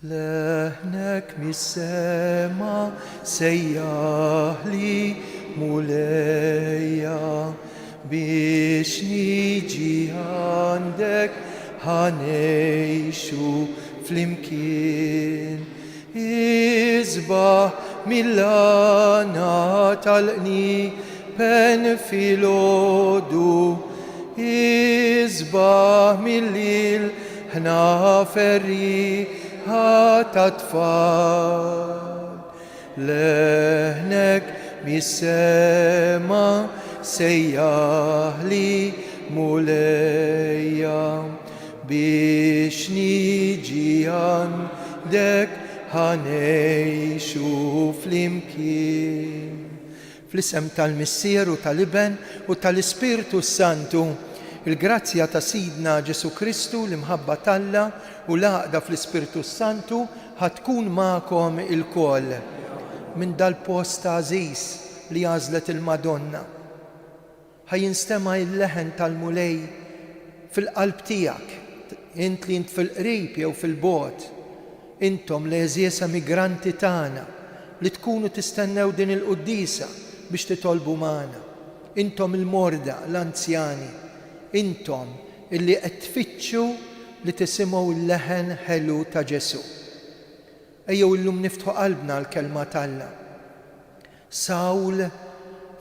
لهنك mis-sema sejjaħ li mulejja biex niġi għandek ħanejxu flimkien. Izbaħ mill-għana tal-qni pen fil-ħodu, izbaħ mill-lil ħna ferri tat-tfal. Leħnek mis-sema sejjaħ li mulejja biex niġi għandek ħanejxu flimkien. Fl-isem tal-Missieru tal-Iben u tal-Ispiritu Santu, il-grazzja ta' Sidna Ġesu Kristu l-imħabba talla u l-għaqda fl-Ispiritu Santu ħatkun ma'kom il-koll minn dal-post għażiż li għażlet il-Madonna. Ħajinstema' il-leħen tal-mulej fil-qalb tiegħek, int li int fil-qrib jew fil-bogħod, intom l-eżiesa migranti tagħna li tkunu tistennew din il-quddisa biex titolbu magħna. Intom il-morda, l-anzjani, intom illi qed tfittxu li tisimgħu l-leħen ħelu ta' Ġesu. Ejjew illum niftħu qalbna l-kelma talla. Sawl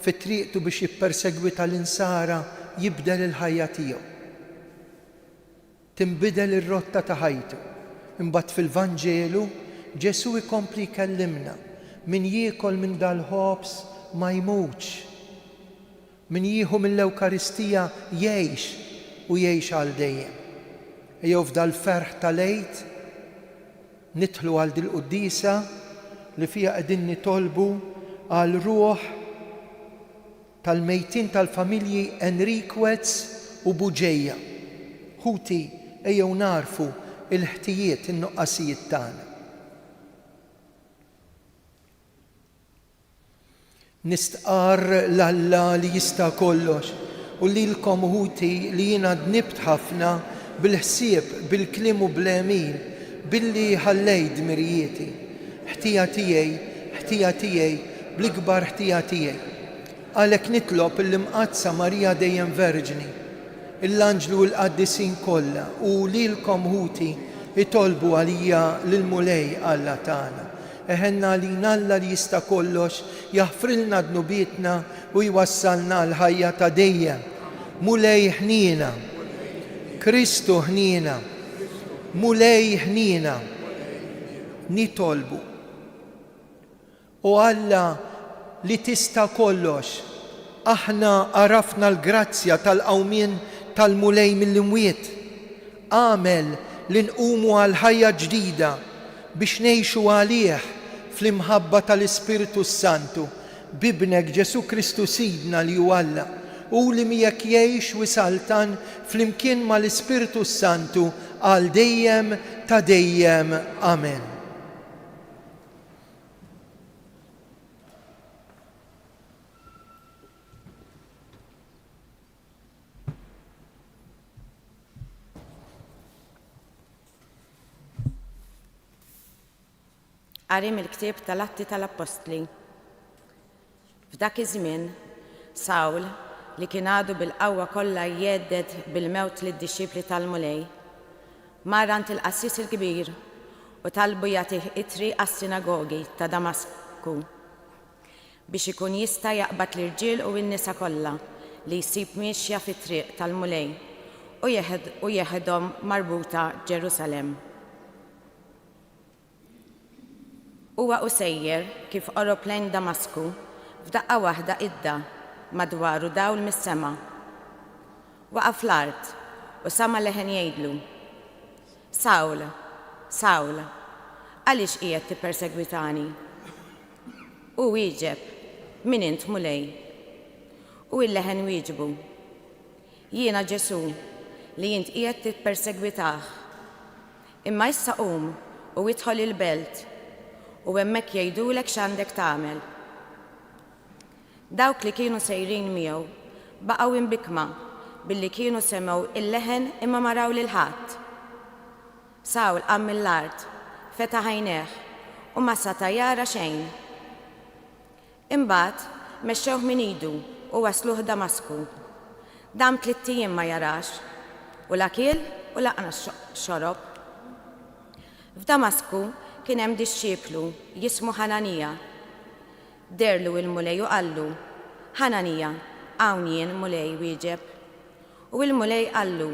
fit-triqtu biex jippersegwita l-insara jibdel il-ħajja tiegħu. Tinbidel ir-rotta ta' ħajtu. Imbagħad fil-Vanġelu Ġesu jkompli jkellimna min jiekol minn dal-ħobs ma jmutx. Min jieħu mill-Ewkaristija jgħix u jgħix għal dejjem. Ejjew f'dal-ferħ tal-Għid nidħlu għal dil-quddisa li fiha qegħdin nitolbu għal ruħ tal-mejtin tal-familji Enriquez u Buġejja. Ħuti ejjew narfu il-ħtijiet, in-nuqqasijiet tagħna. Nistqar l-Alla li jista' kollox u lilkom ħuti li jiena dnibt ħafna bil-ħsieb, bil-kliem u bl-emil billi ħallejt mirjieti. Ħtija tiegħi, bl-ikbar ħtija tiegħi. Għalhekk nitlob il-imqazza Marija dejjem Verġni, l-anġlu u l-qaddisin kollha u lilkom ħuti itolbu għalija lill-mulej Alla tagħna. Eħenna lina Alla li jista' kollox jaħfrilna dnubietna u jwassalna l-ħajja ta' dejjem. Mulej ħnina, Kristu ħnina, mulej ħnina, nitolbu. U Alla li tista' kollox, aħna arafna l-grazzja tal-qawmien tal-mulej mill-imwiet. Għamel li nqumu għal ħajja ġdida biex ngħixu għalih fl-imħabba tal-Ispiritu Santu bibnek Ġesu Kristu Sidna li hu Alla u li miegħek jgħix u saltan flimkien mal-Ispiritu Santu għal dejjem ta' dejjem. Amen. Qarim il-ktieb tal-Atti tal-Apostli. F'dak iż-żmien, Sawl li kien għadu bil-qawwa kollha jgħedded bil-mewt lid-dixxipli tal-mulej, mar għand il-qassis il-kbir u talbu jagħtih itri għas-sinagogi ta' Damasku biex ikun jista' jaqbad l-irġiel u n-nisa kollha li jsib miexja fit-triq tal-mulej u jeħedhom marbuta Ġerusalemm. Huwa qusejjer kif qorob lejn Damasku f'daqqa waħda idda madwaru dawl mis-sema. Waqaf l-art u sama leħen jgħidlu: Sawl, Sawl, għaliex qiegħed tippersegwitani? U wieġeb: min int mulej? U l-leħen wieġbu: jiena Ġesu li int qiegħed tippersegwitah. Imma issa qum u idħol il-belt u hemmhekk jgħidulek x'għandek tagħmel. Dawk li kienu sejrin miegħu baqgħu imbikma billi kienu semgħu il-leħen imma ma raw lil ħadd. Sawl qam mill-art, feta ħajneħ u ma seta jara xejn. Imbagħad mexxewh min idu u wasluh Damasku. Dam 3 ijiem ma jarax u la kiel u laqna xorob. F'Damasku kien hemm disċiplu jismu Ħananija. Derlu il-mulej u qallu: Ħananija, hawn jien mulej wieġeb. U il-mulej qallu: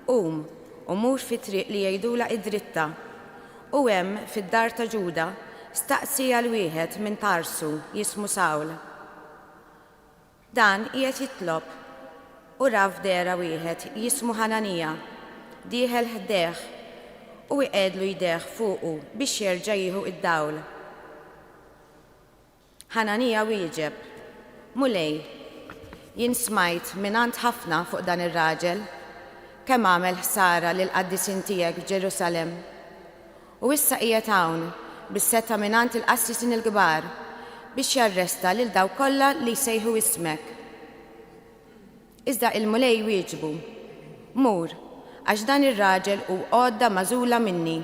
qum u mur fit-triq li jgħidula id-dritta u hemm fid-dar ta' Ġuda staqsija l-wieħed minn Tarsu jismu Sawl. Dan qiegħed jitlob u ra f'dera wieħed jismu Ħananija dieħel ħdeħ u iqegħdlu jdeħ fuqu biex jerġa' jieħu id-dawl. Ħananija wieġeb: mulej, jien smajt minant ħafna fuq dan ir-raġel kemm għamel ħsara lil qaddisin tiegħek f'Ġerusalemm. U issa qiegħed hawn bis-seta' minant il-qassisin il-kbar biex jarresta lil daw kollha li jsejħu ismek. Iżda il-mulej wieġbu: mur, għax dan ir-raġel hu għodda magħżula minni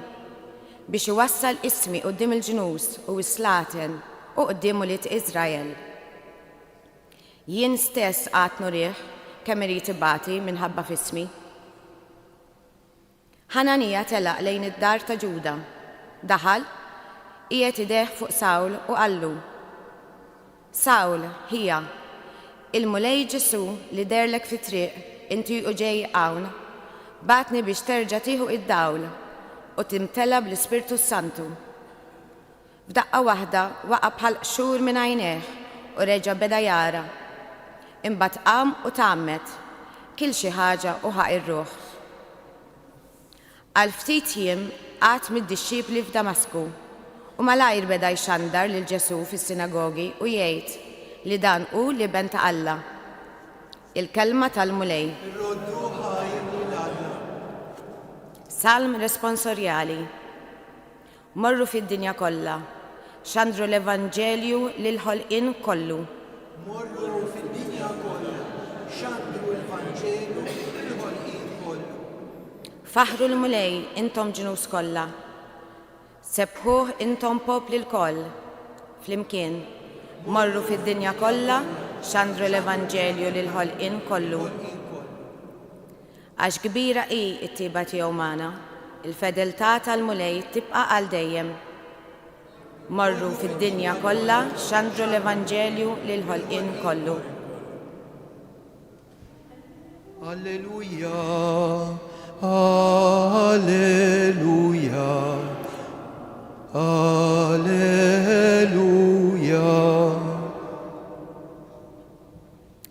biex iwassal ismi quddiem il-ġnus u s-slaten u quddiem ulied Iżrael. Jien stess qatt nurih kemm irid ibati minħabba f'ismi. Ħananija telaq lejn id-dar ta' Ġuda, daħal, qiegħed ideħ fuq Sawl u qallu: Sawl, hija, il-mulej Ġesu li derlek fit-triq inti u ġej hawn, batni biex terġa' tieħu id-dawl u timtela bl-Ispirtu Santu. F'daqqa waħda waqa' bħal qxur minn għajnejh u reġa' beda jara. Imbagħad qam u tgħammet, kil xi ħaġa u ħaq ir-ruħ. Għal ftit jiem qatt mid-dixxipli f'Damasku u malajr beda jxandar lil Ġesu fis-sinagogi u jgħid li dan hu l-iben ta' Alla. Il-kelma tal-mulej. Salm responsorjali. Morru fid-dinja kollha, xandru l-Evanġelju lil ħolqien kollu. Morru fid-dinja kollha, xandru l-Evanġelju lil ħolqien kollu. Faħru l-mulej intom ġnus kollha. Sebħuh intom popli l-koll. Flimkien, morru fid-dinja kollha, xandru l-Evanġelju lil ħolqien kollu. Għax kbira hi t-tiba tiegħu magħna, il-fedeltà tal-mulej tibqa' għal dejjem. Morru fid-dinja kollha, xandru l-Evanġelju lil ħolqien kollu. Alleluja, alleluja, alleluja.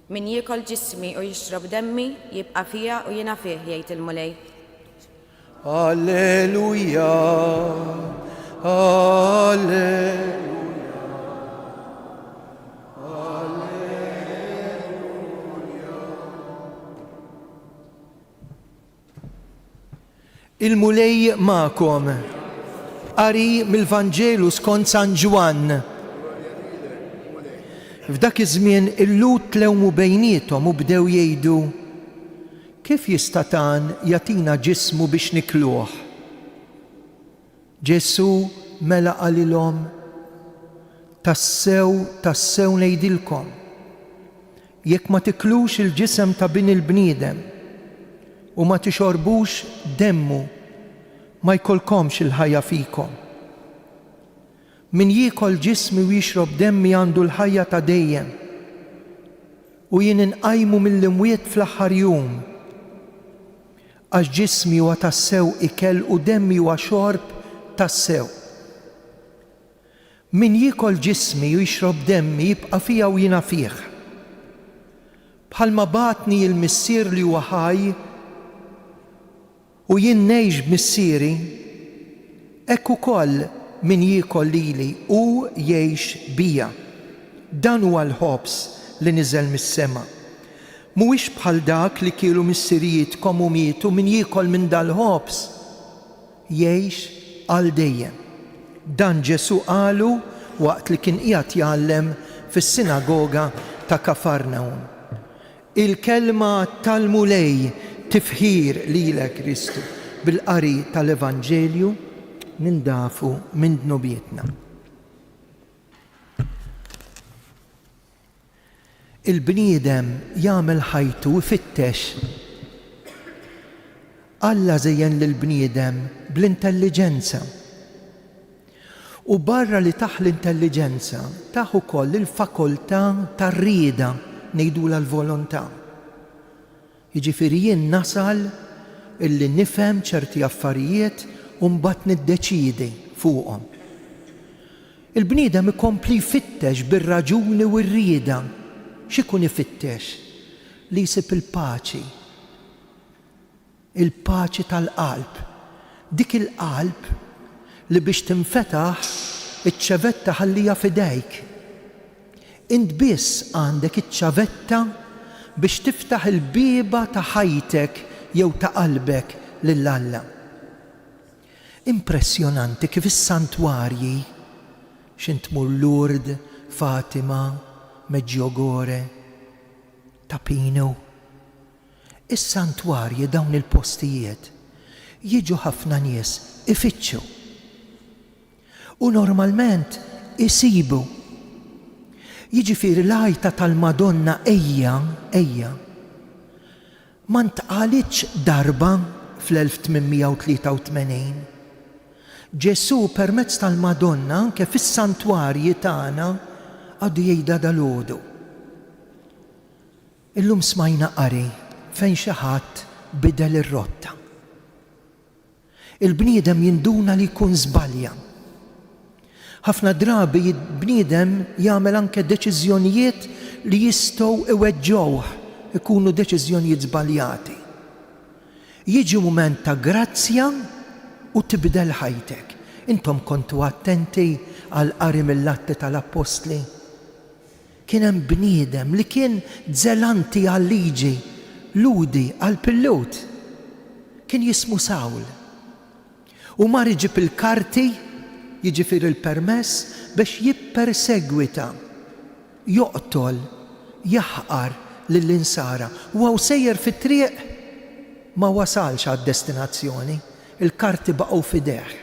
Min jiekol ġismi u jixrob demmi jibqa' fija u jiena fih, jgħid il-mulej. Alleluja, alleluja, alleluja. Il-mulej ma'kom. Qari mill-Vanġelu skont San Ġwan. F'dak iż-żmien il-lut tlewmu bejniethom u bdew jgħidu: kif jista' tan jagħtina ġismu biex nikluh? Ġesu mela qalilhom: tassew ngħidilkom, jekk ma tiklux il-ġisem ta' bin il-bniedem u ma tixorbux demmu, ma jkollkomx il-ħajja fikom. Min jiekol ġismi u jixrob demmi għandu l-ħajja ta' dejjem u jien inqajmu mill-imwiet fl-aħħar jum. Għax ġismi huwa tassew ikel u demmi huwa xorb tassew. Min jiekol ġismi u jixrob demmi jibqa' fija u jiena fih. Bħalma batni il-missier li huwa ħaj u jien ngħix b'missieri, hekk ukoll min jiekol lili u jgħix bija. Dan huwa l-ħobs li niżel mis-sema. Mhuwiex bħal dak li kielu missirijietkom u mietu, min jiekol minn dal-ħobs jgħix għal dejjem. Dan Ġesu qalu waqt li kien qiegħed jgħallem fis-sinagoga ta' Kafarnaum. Il-kelma tal-mulej tifħir lilek Kristu bil-qari tal-Evanġelju nindafu minn dnubietna. Il-bniedem jagħmel ħajtu ifittex. Alla żejjen lill-bniedem bl-intelliġenza. U barra li taħ l-intelliġenza taħ ukoll il-fakultà tar-rieda ngħidula l-volontà. Jiġifieri jien nasal illi nifhem ċerti affarijiet u mbagħad niddeċiedi fuqhom. Il-bniedem ikompli jfittex bir-raġuni u r-rieda. X'ikun ifittex? Li jsib il-paċi. Il-paċi tal-qalb. Dik il-qalb li biex tinfetaħ iċ-ċavetta ħallija f'idejk. Int biss għandek iċ-ċavetta biex tiftaħ il-bieba ta' ħajtek jew ta' qalbek lill-Alla. Impressjonanti kif is-santwarji x'int tmur Lourdes, Fatima, Medjugorje, Tapino. Is-santwarji dawn il-postijiet jiġu ħafna nies ifittxu. U normalment isibu. Jiġifieri l-għajta tal-Madonna ejja ma ntqalitx darba fl-1883. Ġesu permezz tal-Madonna anke fis-santwarji tagħna għadu jgħidha dalgħodu. Illum smajna qari fejn xi ħadd bidel ir-rotta. Il-bniedem jinduna li jkun żbalja. Ħafna drabi il-bniedem jagħmel anke deċiżjonijiet li jistgħu iweġġgħuh ikunu deċiżjonijiet żbaljati. Jiġi mument ta' grazzja u tibdel ħajtek. Intom kontu attenti għal qari mill-Atti tal-Apostli. Kien hemm bniedem li kien żelanti għal-liġi, ludi għal-pillut. Kien jismu Sawl. U mar iġib il-karti, jiġifieri il-permess biex jippersegwita, joqtol, jaħqar lill-insara. U għaw sejjer fit-triq ma wasalx għad-destinazzjoni, il-karti baqgħu fideh.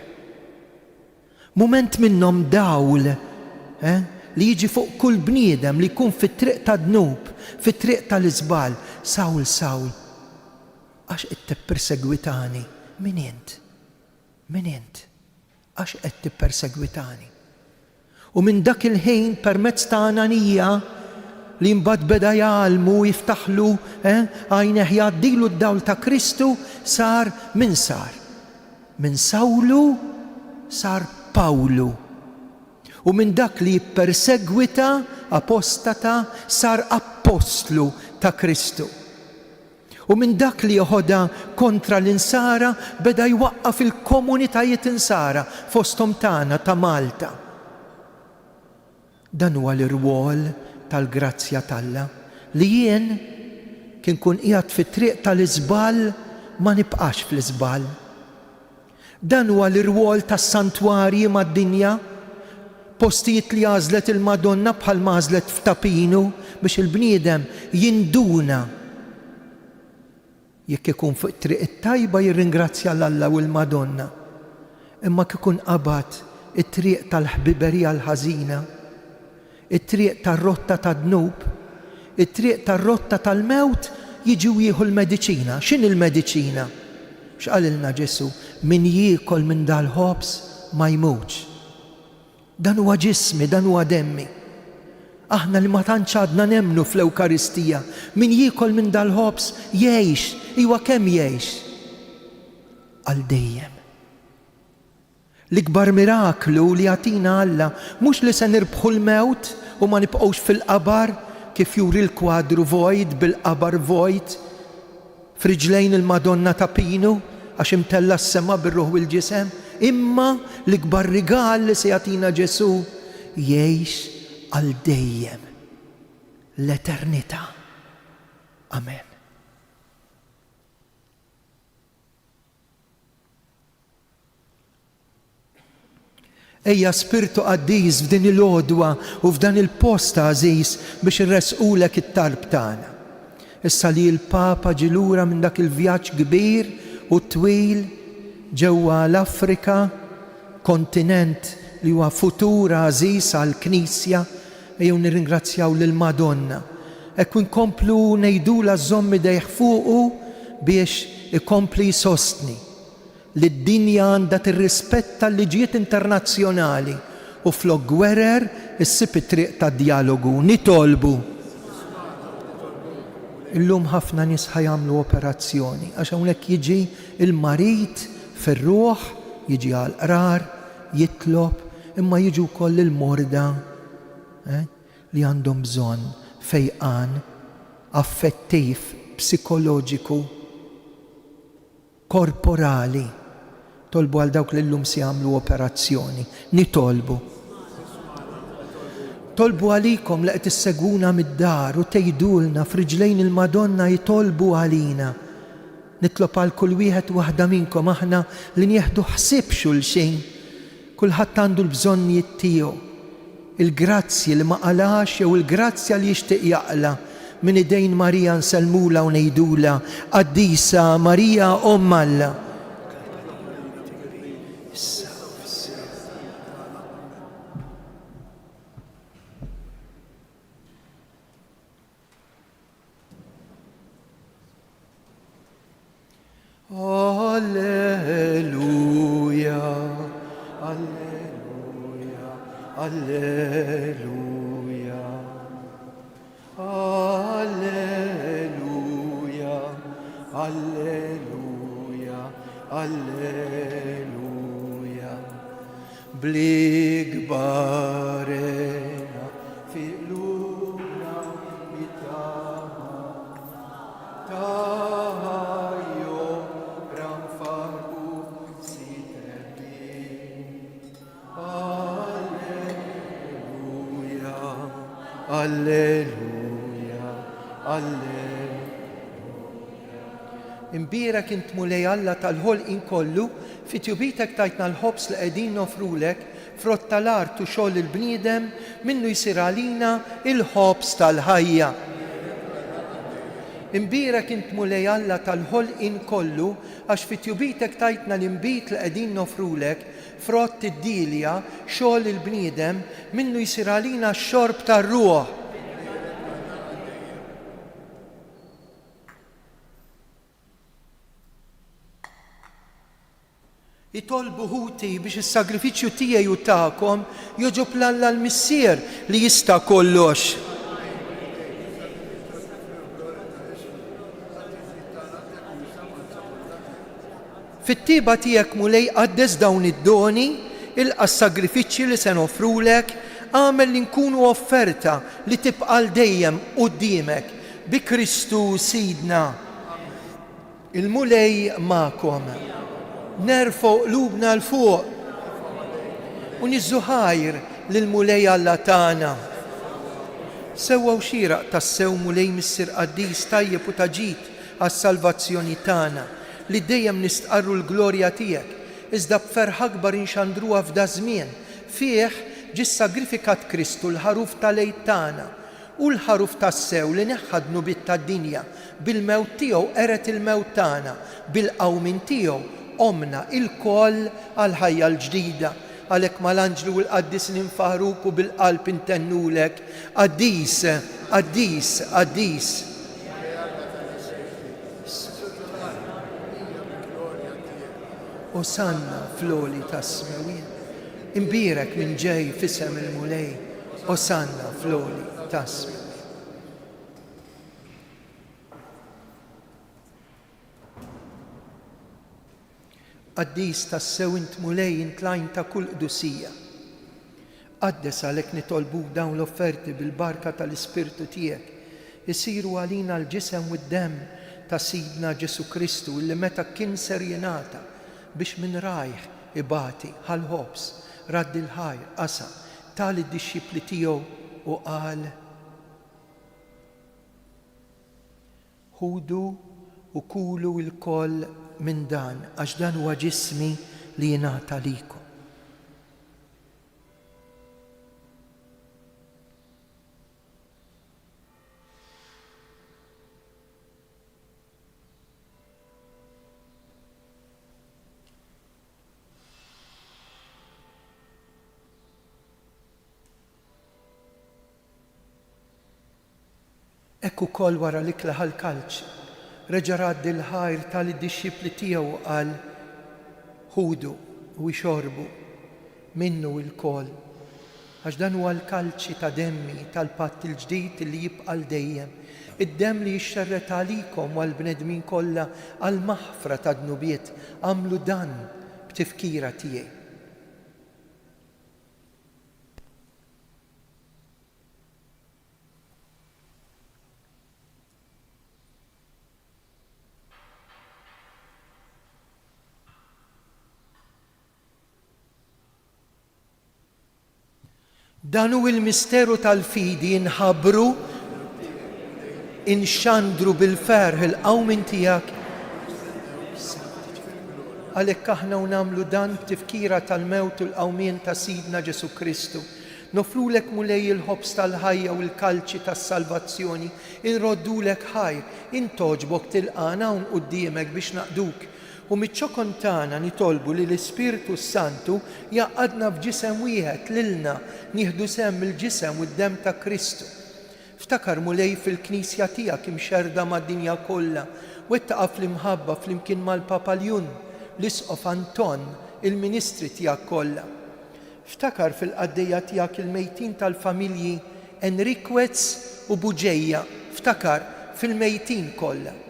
Mument minnhom dawl, li jiġi fuq kull bniedem li jkun fit-triq ta' dnub, fit-triq tal-iżbal. Sawl, għax qed tippersegwitani? Min int? Għax qed tippersegwitani? U minn dak il-ħin permezz ta' Ananija li mbagħad beda jgħalmu jiftaħlu għajneħ jgħaddilu d-dawl ta' Kristu sar min sar? Minn Sawlu sar Pawlu. U minn dak li jippersegwita apostata sar apostlu ta' Kristu. U minn dak li joħodha kontra l-insara beda jwaqqaf il-komunitajiet insara fosthom tagħna ta' Malta. Dan huwa l-irwol tal-grazzja talla li jien kien kun qiegħed fit-triq tal-iżbal ma nibqax fl-iżbal. Dan huwa l-irwol tas-santwarji mad-dinja, postijiet li għażlet il-Madonna bħal mażlet f'Tapinu biex il-bniedem jinduna jekk ikun fuq triq it-tajba jirringrazzja l-Alla u l-Madonna. Imma kikun qabad it-triq tal-ħbiberija l-ħażina, it-triq tar-rotta tad-dnub, it-triq tar-rotta tal-mewt jiġu jieħu l-mediċina. X'in il-mediċina? X'qalilna Ġesu? Min jiekol minn dal-ħobs ma jmutx. Dan huwa ġismi, dan huwa demmi. Aħna li ma tantx għadna nemmnu fl-Ewkaristija, min jiekol minn dal-ħobs jgħix, iwa kemm jgħix? Għal dejjem. L-ikbar miraklu li jagħtina Alla mhux li se nirbħu l-mewt u ma nibqgħux fil-qabar kif juri l-kwadru vojt bil-qabar vojt f'riġlejn il-Madonna ta' Pinu għax imtella s-sema bir-ruħ u l-ġisem, imma l-ikbar rigal li se jagħtina Ġesu jgħix għal dejjem l-eternità. Amen. Ejja Spiritu Qaddiż f'din il-għodwa u f'dan il-post għażiż biex irresqulek it-talb tagħna. Issa li l-Papa ġie lura minn dak il-vjaġġ kbir u twil ġewwa l-Afrika kontinent li huwa futur għażiż għall-Knisja, ejjew nirringrazzjaw lill-Madonna. Hekk inkomplu ngħidula żomm idejh fuqu biex ikompli jsostni li d-dinja għandha tirrispetta l-liġijiet internazzjonali u flok gwerer issib it-triq tad-dialogu. Nitolbu. Illum ħafna nies ħajamlu operazzjoni għax hawnhekk jiġi il-marit fir-ruħ, jiġi għall-qrar, jitlob, imma jiġu wkoll il-morda li għandhom bżonn fejqan affettiv, psikoloġiku, korporali. Tolbu għal dawk li llum se jagħmlu operazzjoni. Nitolbu. Tolbu għalikom li qed issegwuna mid-dar u tgħidulna f'riġlejn il-Madonna jitolbu għalina. Nitlob għal kull wieħed waħda minnkom aħna li nieħdu ħsieb xulxin. Kulħadd għandu l-bżonnijiet tiegħu. Il-grazzji li ma qalax jew il-grazzja li jixtieq jaqla minn idejn Marija nsellmula u ngħidula Qaddisa Marija Omm Alla. Alleluia, alleluia, alleluia, alleluia, alleluia, alleluia. Bl-ikbarena fi qlubna jittama Alleluja, alleluja. Imbierek int mulej Alla tal-ħolqien kollu, fi tjubitek tajtna l-ħobs li qegħdin nofrulek, frott tal-art u xogħol il-bniedem, minnu jsir għalina il-ħobs tal-ħajja. Imbierek int mulej Alla tal-ħolqien kollu, għax fi tjubitek tajtna l-imbit li qegħdin nofrulek, frott id-dilja, xogħol il-bniedem, minnu jsir għalina x-xorb tar-ruħ. Jitolbu ħuti biex is-sagrifiċċju tiegħi u tagħkom joġob l-Alla l-Missier li jista' kollox. Fit-tieba tiegħek mulej qaddes dawn id-doni, ilqa' s-sagrifiċċji li se nofrulek, għamel li nkunu offerta li tibqa' dejjem quddiemek bi Kristu Sidna. Il-mulej magħkom. Nerfgħu qlubna l fuq u niżżuħajr lill-mulej Alla tagħna. Sewwa xieraq tassew mulej Missier Qaddis tajjeb u taġid għas-salvazzjoni tagħna li dejjem nistqarru l-glorja tiegħek, iżda b'ferħ akbar inxandruha f'da żmien fih ġie sagrifikat Kristu l-ħaruf tal-għid tagħna u l-ħaruf tas-sew li neħħadnu bit-tad-dinja bil-mewt tiegħu qeret il-mewt tagħna, bil-qawmin tiegħu omna il-koll għal-ħajja l-ġdida. Għalhekk mal-anġlu u l-qaddis ninfaħruk u bil-qalb intennulek. Qaddis, qaddis, qaddis. Osanna fl-oli tas-smewien. Imbierek minn ġej fisem il-mulej. Osanna fl-oli tas-smewien. Qaddis tassew int mulej intlajn ta' kull qdusija. Qaddes għalhekk nitolbu dawn l-offerti bil-barka tal-Ispirtu tiegħek isiru għalina l-ġisem u d-demm ta' Sidna Ġesu Kristu illi meta kien ser jingħata biex minn rajh ibati ħal-ħobs raddi l-ħajr qasam tal id-dixxipli tiegħu u qal: Ħudu u kulu l-koll minn dan, għax dan huwa ġismi li jingħata likom. Ekku kol wara l-ikla ħal-kalċ, reġa' raddi l-ħajr tal-disċipli tiegħu qal ħudu u jxorbu minnu l-kol, għax dan huwa l-kalċi ta' demmi tal-patt il-ġdid li jibqa' dejjem, id-demm li jixxerret għalikom u għall-bnedmin kollha għall-maħfra ta' dnubiet, għamlu dan b'tifkira tiegħi. Dan hu il-misteru tal-fidi inħabbru, inxandru bil-ferħ il-qawmin tiegħek. Għalhekk aħna nagħmlu dan b'tifkira tal-mewt u l-qawmien ta' Sidna Ġesu Kristu. Nofrulek mulej il-ħobs tal-ħajja u l-kalċi tas-salvazzjoni, inroddulek ħajr, intoġbok tilqana hawn quddiemek biex naqduk. U miċ-ċokon tagħna nitolbu li l-Ispiritu Santu jaqadna f'ġisem wieħed lilna nieħdu sehem il-ġisem u d-demm ta' Kristu. Ftakar mulej fil-Knisja tiegħek imxerda mad-dinja kollha u ittaqa' fl-imħabba flimkien mal-Papa Ljun, l-Isqof Anton, il-Ministri tiegħek kollha. Ftakar fil-qaddejja tiegħek il-mejtin tal-familji Enriquez u Buġejja, ftakar fil-mejtin kollha.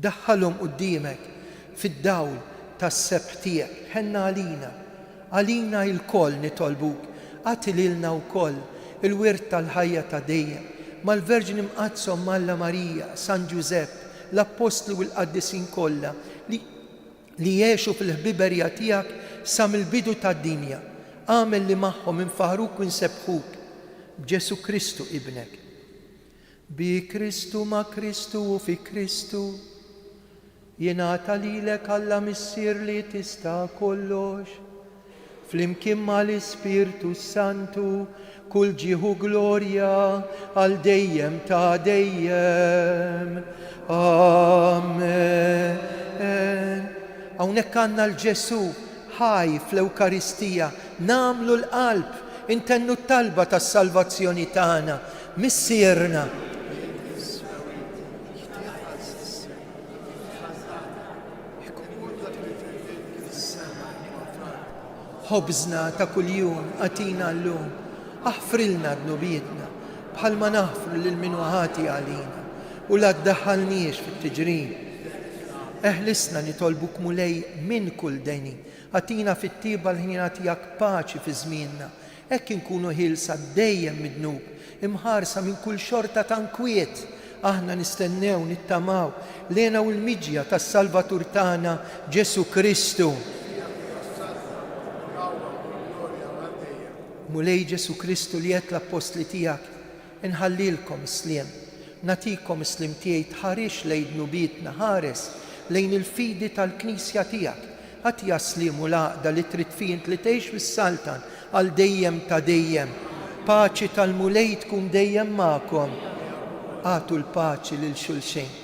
Daħħalhom quddiemek fid-dawl tas-sebħ tiegħek, ħenna għalina l-koll nitolbuk, għati lilna wkoll il-wirt tal-ħajja ta' dejjem, mal-Verġin imqazzhom Malla Marija, San Ġusepp, l-Apostlu u l-Qaddisin kollha li jgħixu fil-ħbiberja tiegħek sa mill-bidu tad-dinja. Għamel li magħhom infaħruk u nsebħuk b'Ġesu Kristu ibnek. Bi Kristu ma' Kristu u fi Kristu jingħata lilek Alla Missier li tista' kollox. Flimkien mal-Ispirtu Santu kull ġieħu glorja għal dejjem ta' dejjem. Amen. Hawnhekk għandna l-Ġesu ħaj fl-Ewkaristija, nagħmlu l-qalb, intennu t-talba tas-salvazzjoni tagħna, missierna. ħobżna ta' kuljum għatina llum, aħfrilna dnubietna bħalma naħfru lil min ħati għalina u la ddaħħalniex fit-tiġrin. Eħlisna nitolbuk mulej minn kull deni, għatina fit-tieba l-ħnina tiegħek paċi fi żmienna, hekk inkunu ħilsa dejjem mid-dnub, imħarsa minn kull xorta ta' nkwiet. Aħna nistennew nittamaw lena u l-miġja tas-Salvatur tagħna Ġesu Kristu. Mulej Ġesu Kristu li qed l-Apostli tiegħek inħallilkom isliem, natikom islim tiegħi tħarix lejn dnubietna, ħares lejn il-fidi tal-Knisja tiegħek. Ħadd jaslim u l-għaqda li trid fint li tgħix fis-Saltan għal dejjem ta' dejjem. Paċi tal-mulej tkun dejjem magħkom. Għatu l-paċi lil xulxin.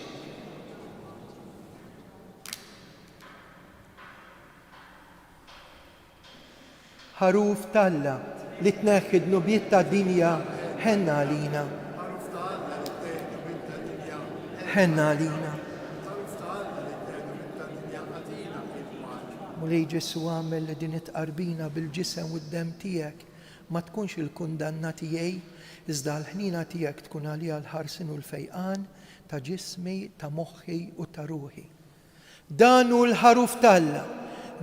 Ħaruf Talla li tneħħi dnubiet ta' dinja ħenna għalina. Ħenna għalina. Mulej Ġesu għamel li din itqarbina bil-ġisem u d-dem tiegħek ma tkunx il-kundanna tiegħi, iżda l-ħnina tiegħek tkun għalija l-ħarsin u l-fejqan ta' ġismi, ta' moħħi u ta' ruħi. Danu l-ħaruf Talla,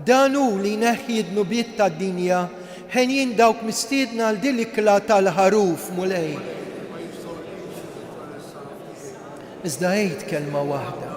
danu li neħħi d-nubiet ta' dinja, ħenjin dawk mistiedna għal din l-ikla tal-ħaruf mulej. Iżda għid kelma waħda.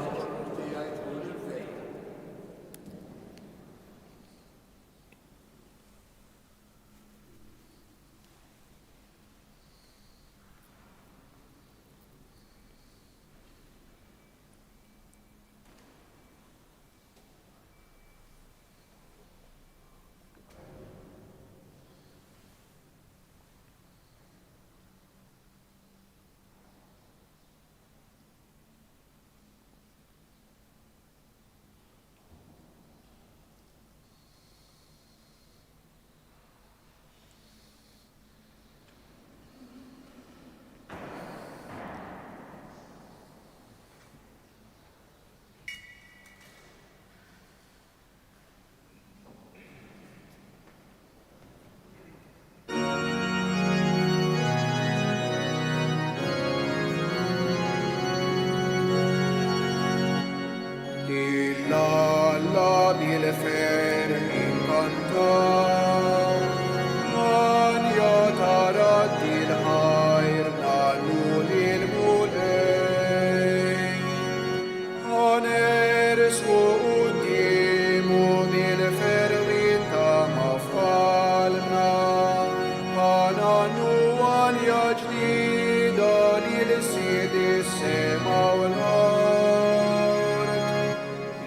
بالفرح كنتم من يتردد الخير نالوا للملك هنرس قديم بالفرح تمفعلنا هننوان يجديد للسيد السماء والأرض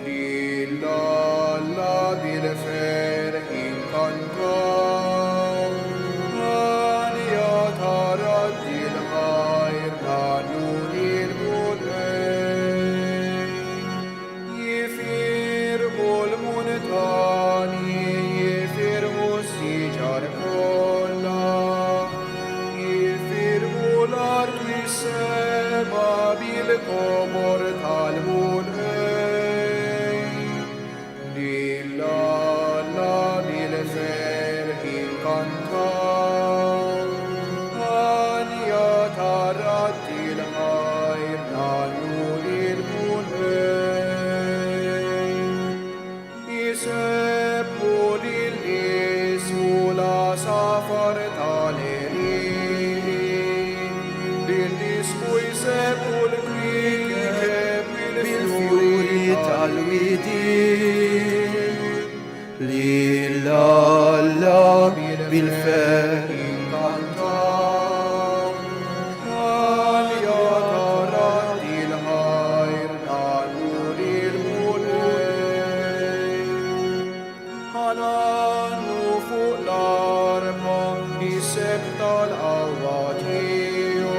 لله بالفرح كنتم من يتردد الخير نالوا للملك يفرقوا المنتاني يفرقوا السجار كلها يفرقوا الأرض والسماء بالقمر الملك لله بالفرح كنتم من يتردد الخير نالوا للملك يسبوا للاسم لا سفر تالرين للاسم يسبوا الكريم بالفيوري تالويدين لله بالفرح كنتم من يتردد الخير نالوا للملك هنانو فوق الأرض يسبت الأواتيو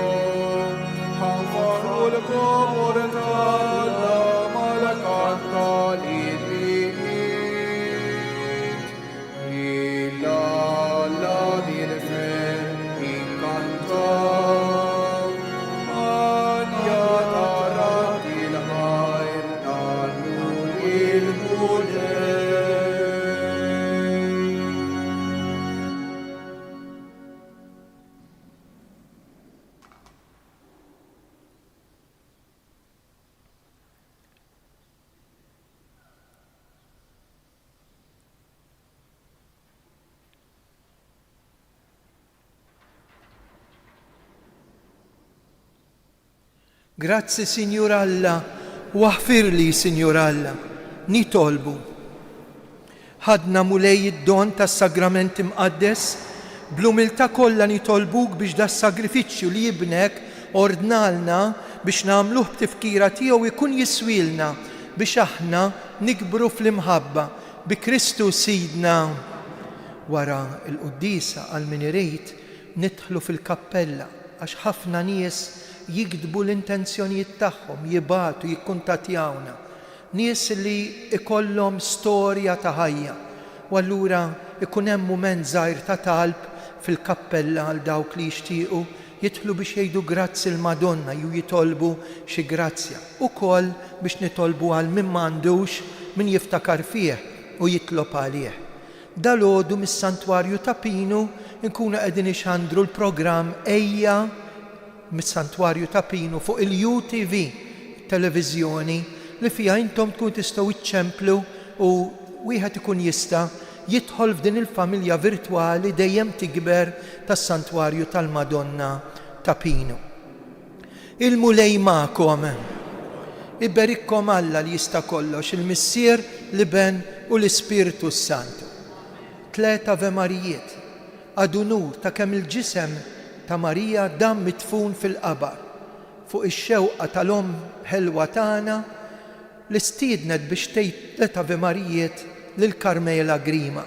هنفروا القمر تالا ملكا تاليد لله بالفرح كنتم من يتردد الخير نالوا للملك Grazzi Signor Alla, waħfir li Signor Alla, nitolbu. Ħadna mulej id-don tas-sagrament imqaddes, bl-umiltà kollha nitolbuk biex da s-sagrifiċċju li jibnek ordnalna biex nagħmluh b'tifkira tiegħu jkun jiswilna biex aħna nikbru fl-imħabba bi Kristu Sidna. Wara l-quddisa għal min irid nidħlu fil-kappella għax ħafna nies jikdbu l-intenzjonijiet tagħhom, jibatu, jikkuntattjawna. Nies li ikollhom storja ta' ħajja. U allura ikun hemm mument żgħir ta' talb fil-kappella għal dawk li jixtiequ jidħlu biex jgħidu grazzi l-Madonna jew jitolbu xi grazzja. Ukoll biex nitolbu għal min m'għandux min jiftakar fih u jitlob għalih. Dalgħodu mis-Santwarju ta' Pinu nkunu qegħdin ixandru l-programm Ejja mis-Santwarju ta' Pinu fuq il-UTV televiżjoni li fiha intom tkun tistgħu iċċemplu u wieħed ikun jista' jidħol f'din il-familja virtwali dejjem tikber tas-Santwarju tal-Madonna ta' Pinu. Il-mulej magħkom. Iberikkom Alla li jista' kollox, il-Missier, l-Iben u l-Ispiritu Santu. 3 Ave Marijiet, adunur ta' kemm il-ġisem ta' Marija dam mitfun fil-qabar fuq ix-xewqa tal-Om ħelwa tagħna li stiednet biex tgħid 3 Ave Marijiet lil Karmela Grima.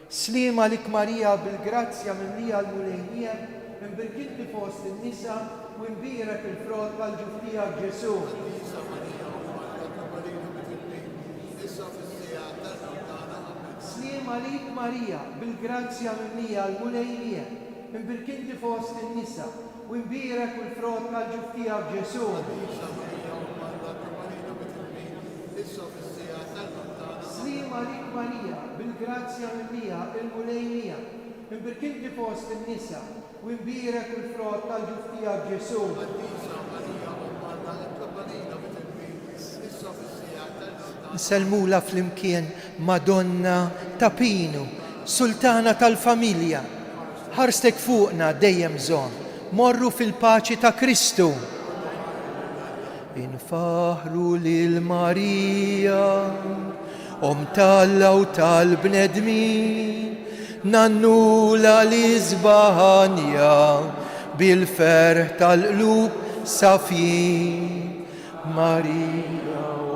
Sliema lik Marija bil-grazzja mimlija l-mulejnija imbirkilti fost in-nisa u imbierek il-frott tal-ġuftija Ġesu. Sliema lik Marija bil-grazzja mimlija l-mulejnija imbirkilti fost in-nisa u imbierek il-frott tal-ġuftija Ġesu. Sliema lik Marija bil-grazzja mimlija l-mulejnija imbirkilti fost in-nisa u imbierek il-frott tal-ġuftija Ġesu. Nselmula fl-imkien Madonna ta' Pinu, Sultana tal-familja, ħarstek fuqna dejjem żomm, morru fil-paċi ta' Kristu. Infaħru lil Marija, tal-law tal-bnedmin, nannula li zbahanja bil-ferħ tal-qlub safin. Marija